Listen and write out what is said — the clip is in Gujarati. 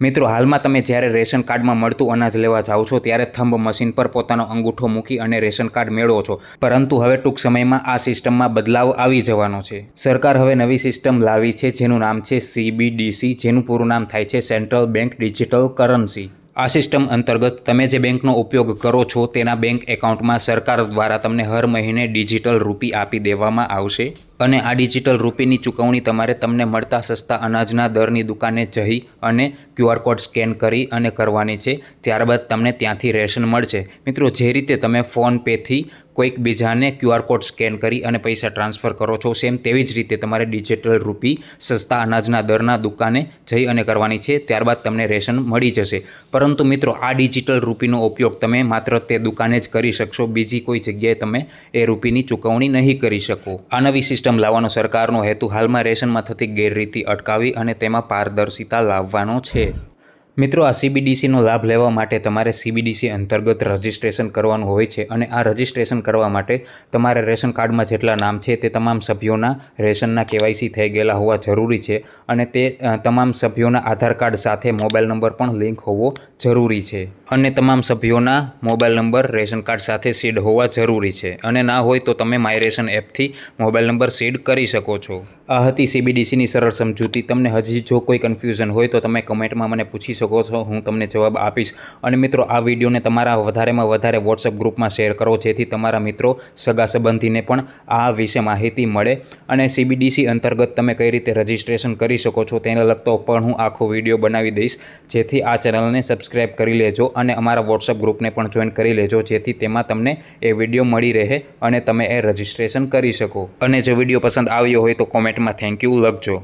મિત્રો હાલમાં તમે જ્યારે રેશન કાર્ડમાં મળતું અનાજ લેવા જાઓ છો ત્યારે થંબ મશીન પર પોતાનો અંગૂઠો મૂકી અને રેશન કાર્ડ મેળવો છો, પરંતુ હવે ટૂંક સમયમાં આ સિસ્ટમમાં બદલાવ આવી જવાનો છે। સરકાર હવે નવી સિસ્ટમ લાવી છે જેનું નામ છે CBDC, જેનું પૂરું નામ થાય છે સેન્ટ્રલ બેંક ડિજિટલ કરન્સી। આ સિસ્ટમ અંતર્ગત તમે જે બેંકનો ઉપયોગ કરો છો તેના બેંક એકાઉન્ટમાં સરકાર દ્વારા તમને હર મહિને ડિજિટલ રૂપી આપી દેવામાં આવશે અને આ ડિજિટલ રૂપીની ચૂકવણી તમારે તમને મળતા સસ્તા અનાજના દરની દુકાને જઈ અને QR કોડ સ્કેન કરી અને કરવાની છે। ત્યારબાદ તમને ત્યાંથી રેશન મળશે। મિત્રો, જે રીતે તમે ફોનપેથી કોઈક બીજાને QR કોડ સ્કેન કરી અને પૈસા ટ્રાન્સફર કરો છો, સેમ તેવી જ રીતે તમારે ડિજિટલ રૂપી સસ્તા અનાજના દરના દુકાને જઈ અને કરવાની છે। ત્યારબાદ તમને રેશન મળી જશે। પરંતુ મિત્રો, આ ડિજિટલ રૂપીનો ઉપયોગ તમે માત્ર તે દુકાને જ કરી શકશો, બીજી કોઈ જગ્યાએ તમે એ રૂપીની ચૂકવણી નહીં કરી શકો। આ નવી સિસ્ટમ લાવવાનો સરકારનો હેતુ હાલમાં રેશનમાં થતી ગેરરીતિ અટકાવી અને તેમાં પારદર્શિતા લાવવાનો છે। મિત્રો, આ CBDCનો લાભ લેવા માટે તમારે CBDC અંતર્ગત રજિસ્ટ્રેશન કરવાનું હોય છે અને આ રજિસ્ટ્રેશન કરવા માટે તમારે રેશન કાર્ડમાં જેટલા નામ છે તે તમામ સભ્યોના રેશનના KYC થઈ ગયેલા હોવા જરૂરી છે અને તે તમામ સભ્યોના આધાર કાર્ડ સાથે મોબાઈલ નંબર પણ લિંક હોવો જરૂરી છે અને તમામ સભ્યોના મોબાઈલ નંબર રેશન કાર્ડ સાથે સીડ હોવા જરૂરી છે અને ના હોય તો તમે માય રેશન એપથી મોબાઈલ નંબર સીડ કરી શકો છો। આ હતી CBDCની સરળ સમજૂતી। તમને હજી જો કોઈ કન્ફ્યુઝન હોય તો તમે કમેન્ટમાં મને પૂછી શકો છો, હું તમને જવાબ આપીશ। અને મિત્રો, આ વિડીયોને તમારા વધારેમાં વધારે વોટ્સઅપ ગ્રુપમાં શેર કરો જેથી તમારા મિત્રો સગા સંબંધીને પણ આ વિશે માહિતી મળે અને CBDC અંતર્ગત તમે કઈ રીતે રજિસ્ટ્રેશન કરી શકો છો તેને લગતો પણ હું આખો વિડીયો બનાવી દઈશ, જેથી આ ચેનલને સબસ્ક્રાઈબ કરી લેજો અને અમારા વોટ્સઅપ ગ્રુપને પણ જોઈન કરી લેજો, જેથી તેમાં તમને એ વિડીયો મળી રહે અને તમે એ રજિસ્ટ્રેશન કરી શકો। અને જો વિડીયો પસંદ આવ્યો હોય તો કોમેન્ટમાં થેન્ક યુ લખજો।